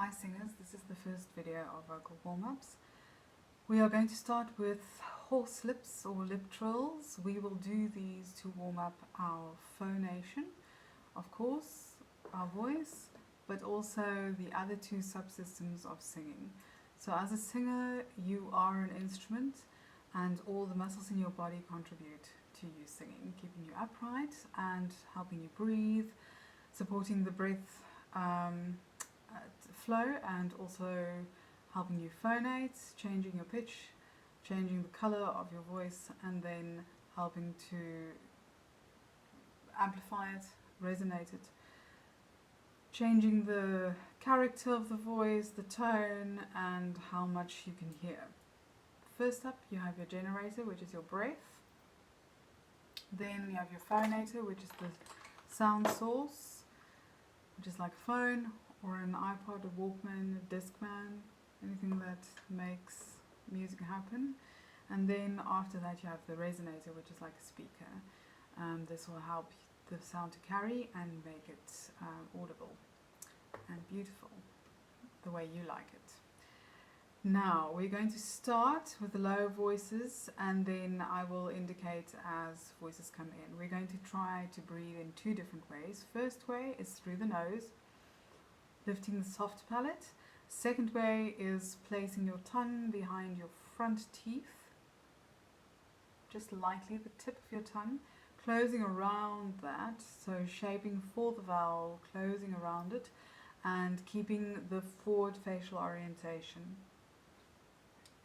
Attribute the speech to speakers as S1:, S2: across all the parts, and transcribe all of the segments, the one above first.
S1: Hi singers, this is the first video of vocal warm-ups. We are going to start with horse lips or lip trills. We will do these to warm up our phonation, of course, our voice, but also the other two subsystems of singing. So as a singer, you are an instrument and all the muscles in your body contribute to you singing, keeping you upright and helping you breathe, supporting the breath flow, and also helping you phonate, changing your pitch, changing the color of your voice, and then helping to amplify it, resonate it, changing the character of the voice, the tone, and how much you can hear. First up, you have your generator, which is your breath. Then you have your phonator, which is the sound source, which is like a phone or an iPod, a Walkman, a Discman, anything that makes music happen. And then after that you have the resonator, which is like a speaker. This will help the sound to carry and make it audible and beautiful, the way you like it. Now we're going to start with the lower voices, and then I will indicate as voices come in. We're going to try to breathe in two different ways. First way is through the nose, lifting the soft palate. Second way is placing your tongue behind your front teeth, just lightly the tip of your tongue, closing around that, so shaping for the vowel, closing around it, and keeping the forward facial orientation.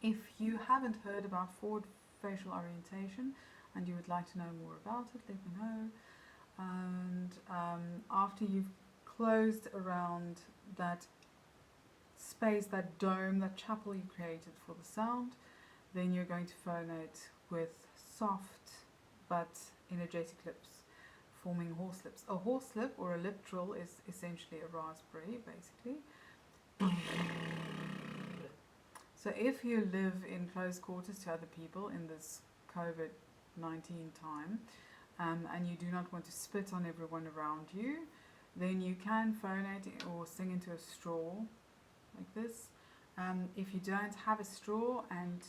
S1: If you haven't heard about forward facial orientation and you would like to know more about it, let me know. And after you've closed around that space, that dome, that chapel you created for the sound, then you're going to phonate with soft but energetic lips, forming horse lips. A horse lip or a lip trill is essentially a raspberry, basically. So if you live in close quarters to other people in this COVID-19 time, and you do not want to spit on everyone around you, then you can phonate or sing into a straw like this. If you don't have a straw and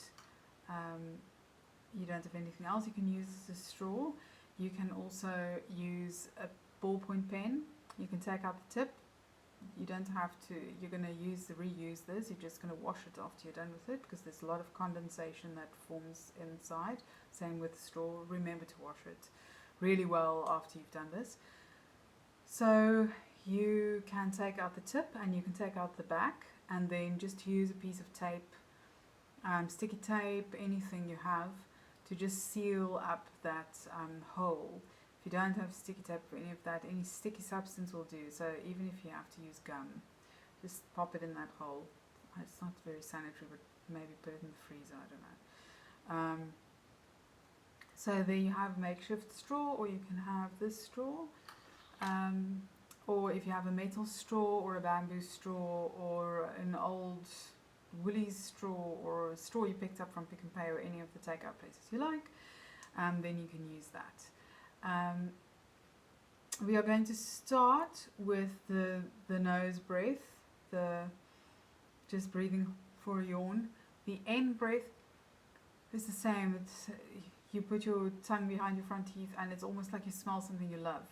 S1: you don't have anything else you can use as a straw, you can also use a ballpoint pen. You can take out the tip. You don't have to, you're going to reuse this, you're just going to wash it after you're done with it, because there's a lot of condensation that forms inside. Same with straw, remember to wash it really well after you've done this. So you can take out the tip and you can take out the back, and then just use a piece of tape, sticky tape, anything you have, to just seal up that hole. If you don't have sticky tape or any of that, any sticky substance will do. So even if you have to use gum, just pop it in that hole. It's not very sanitary, but maybe put it in the freezer, I don't know. So there you have makeshift straw, or you can have this straw. Or if you have a metal straw or a bamboo straw or an old Woolies straw or a straw you picked up from Pick and Pay or any of the takeout places you like, then you can use that. We are going to start with the nose breath, just breathing for a yawn. The end breath is the same. You put your tongue behind your front teeth and it's almost like you smell something you love.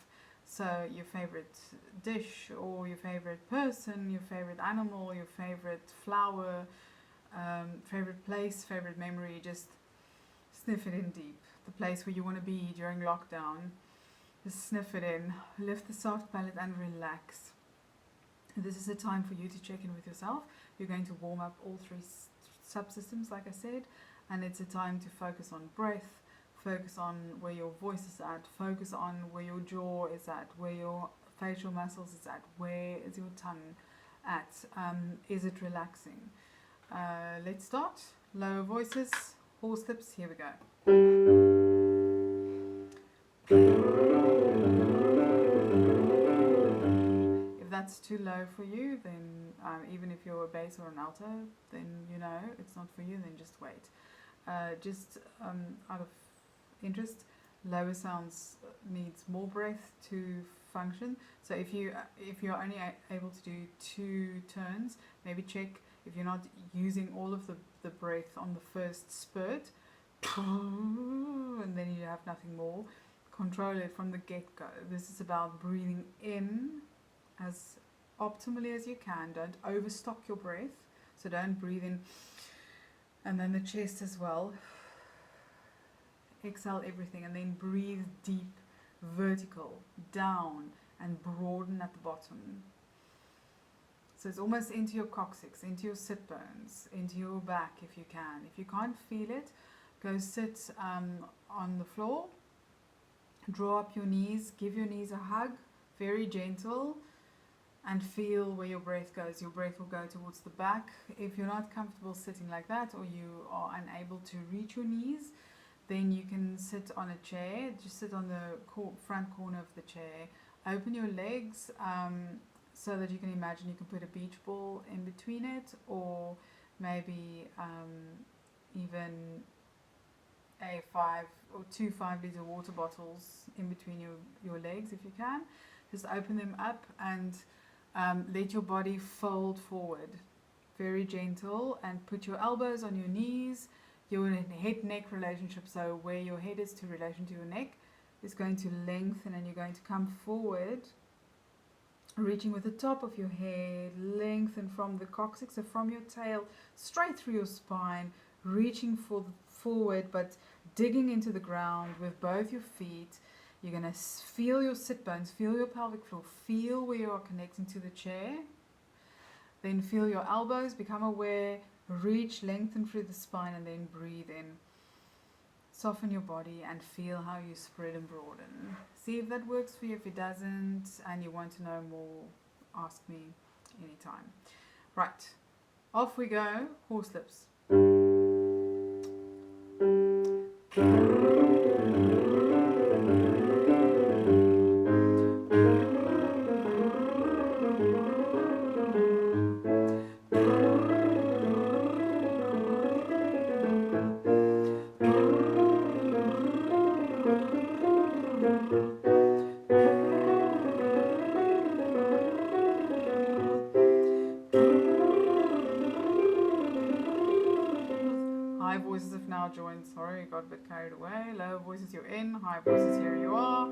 S1: So your favorite dish or your favorite person, your favorite animal, your favorite flower, favorite place, favorite memory, just sniff it in deep. The place where you want to be during lockdown, just sniff it in, lift the soft palate and relax. This is a time for you to check in with yourself. You're going to warm up all three subsystems, like I said, and it's a time to focus on breath, focus on where your voice is at, focus on where your jaw is at, where your facial muscles is at, where is your tongue at, is it relaxing? Let's start. Lower voices, horse lips, here we go. If that's too low for you, then even if you're a bass or an alto, then you know it's not for you, then just wait. Out of interest, lower sounds needs more breath to function. So if you're only able to do 2 turns, maybe check if you're not using all of the breath on the first spurt, and then you have nothing more. Control it from the get-go. This is about breathing in as optimally as you can. Don't overstock your breath. So don't breathe in and then the chest as well. Exhale everything and then breathe deep, vertical, down, and broaden at the bottom. So it's almost into your coccyx, into your sit bones, into your back if you can. If you can't feel it, go sit on the floor. Draw up your knees, give your knees a hug, very gentle, and feel where your breath goes. Your breath will go towards the back. If you're not comfortable sitting like that, or you are unable to reach your knees, then you can sit on a chair. Just sit on the front corner of the chair. Open your legs so that you can imagine you can put a beach ball in between it, or maybe even a 2 5-liter water bottles in between your legs if you can. Just open them up and let your body fold forward, very gentle, and put your elbows on your knees. Your head-neck relationship, so where your head is to relation to your neck, is going to lengthen, and you're going to come forward, reaching with the top of your head, lengthen from the coccyx, so from your tail straight through your spine, reaching forward but digging into the ground with both your feet. You're going to feel your sit bones, feel your pelvic floor, feel where you are connecting to the chair. Then feel your elbows, become aware, reach, lengthen through the spine, and then breathe in. Soften your body and feel how you spread and broaden. See if that works for you. If it doesn't and you want to know more, ask me anytime. Right, off we go. Horse lips. High voices have now joined. Sorry, got a bit carried away. Lower voices, you're in. High voices, here you are.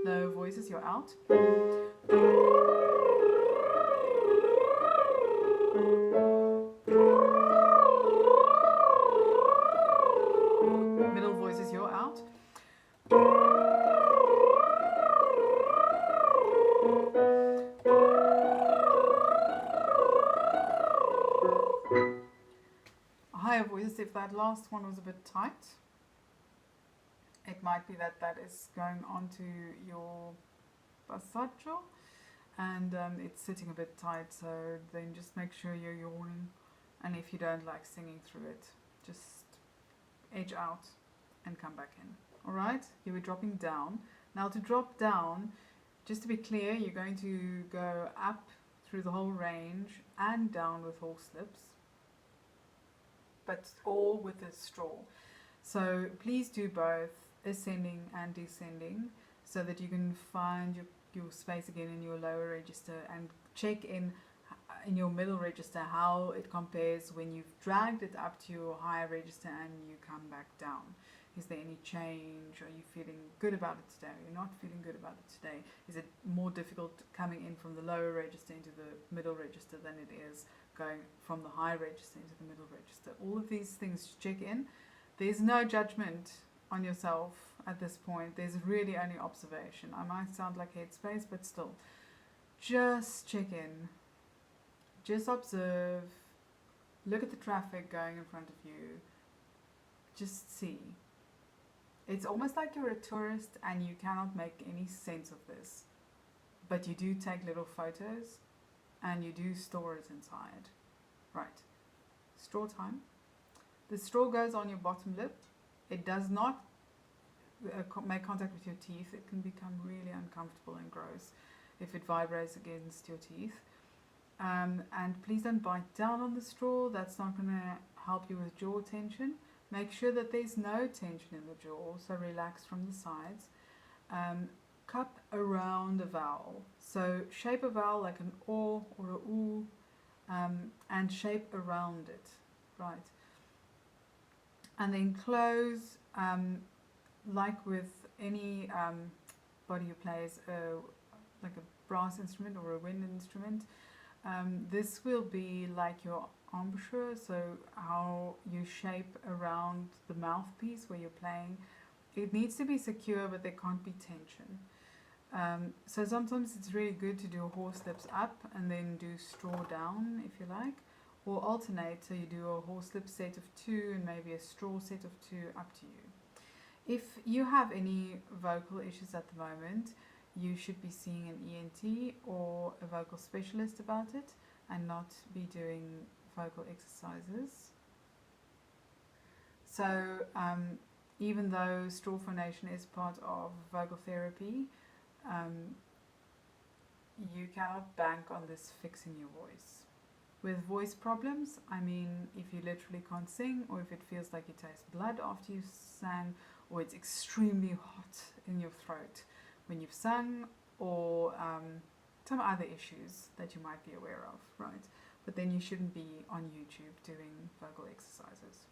S1: Low voices, you're out. Middle voices, you're out. Higher voices, if that last one was a bit tight, it might be that is going onto your passaggio and it's sitting a bit tight, so then just make sure you're yawning, and if you don't like singing through it, just edge out and come back in. Alright, you were dropping down. Now to drop down, just to be clear, you're going to go up through the whole range and down with horse lips, but all with a straw. So please do both, ascending and descending, so that you can find your space again in your lower register and check in your middle register how it compares when you've dragged it up to your higher register and you come back down. Is there any change? Are you feeling good about it today? Are you not feeling good about it today? Is it more difficult coming in from the lower register into the middle register than it is going from the high register into the middle register? All of these things check in. There's no judgment on yourself at this point. There's really only observation. I might sound like headspace, but still, just check in, just observe, look at the traffic going in front of you, just see. It's almost like you're a tourist and you cannot make any sense of this, but you do take little photos and you do store it inside. Right, straw time. The straw goes on your bottom lip. It does not make contact with your teeth. It can become really uncomfortable and gross if it vibrates against your teeth. And please don't bite down on the straw. That's not going to help you with jaw tension. Make sure that there's no tension in the jaw, so relax from the sides. Cup around a vowel. So shape a vowel like an O or a U, and shape around it, right? And then close, like with any body who plays like a brass instrument or a wind instrument. This will be like your embouchure, so how you shape around the mouthpiece where you're playing. It needs to be secure, but there can't be tension. So sometimes it's really good to do a horse lips up and then do straw down if you like, or alternate, so you do a horse lip set of 2 and maybe a straw set of 2, up to you. If you have any vocal issues at the moment, you should be seeing an ENT or a vocal specialist about it and not be doing vocal exercises. So even though straw phonation is part of vocal therapy, you cannot bank on this fixing your voice. With voice problems, I mean if you literally can't sing, or if it feels like you taste blood after you've sang, or it's extremely hot in your throat when you've sung, or some other issues that you might be aware of, right? But then you shouldn't be on YouTube doing vocal exercises.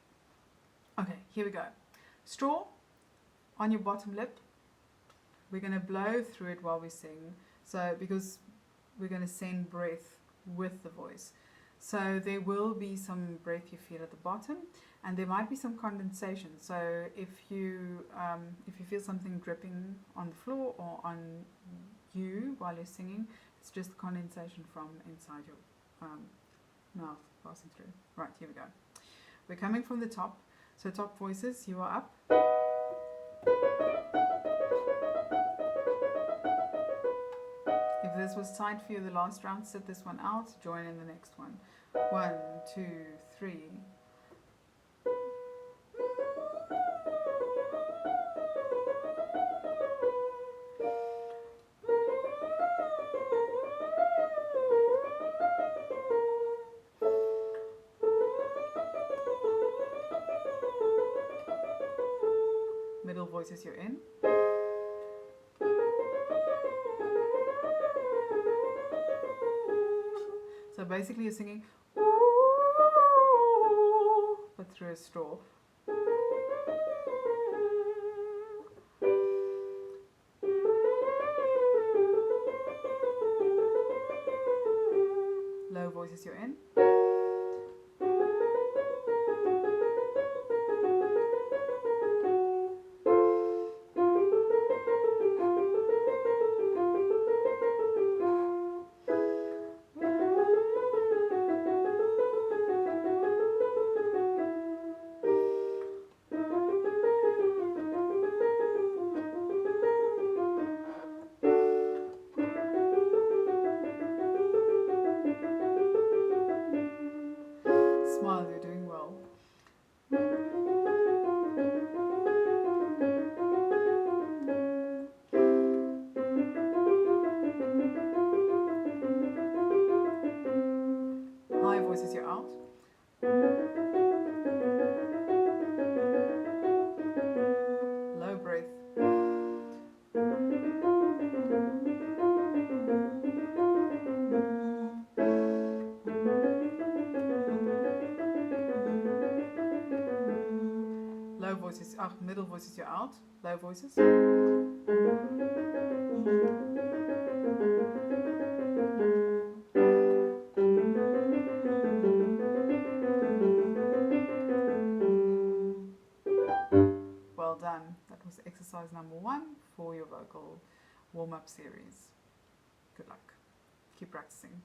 S1: Okay, here we go. Straw on your bottom lip. We're going to blow through it while we sing, so because we're going to send breath with the voice. So there will be some breath you feel at the bottom, and there might be some condensation. So if you feel something dripping on the floor or on you while you're singing, it's just condensation from inside your mouth passing through. Right, here we go. We're coming from the top. So top voices, you are up. If this was tight for you the last round, sit this one out, join in the next one. 1, 2, 3. Middle voices you're in. So basically you're singing but through a straw. Low voices you're in. Smile, you're doing well. High voices you're out. Low breath. Low voices, middle voices you're out. Low voices. Well done. That was exercise number 1 for your vocal warm-up series. Good luck. Keep practicing.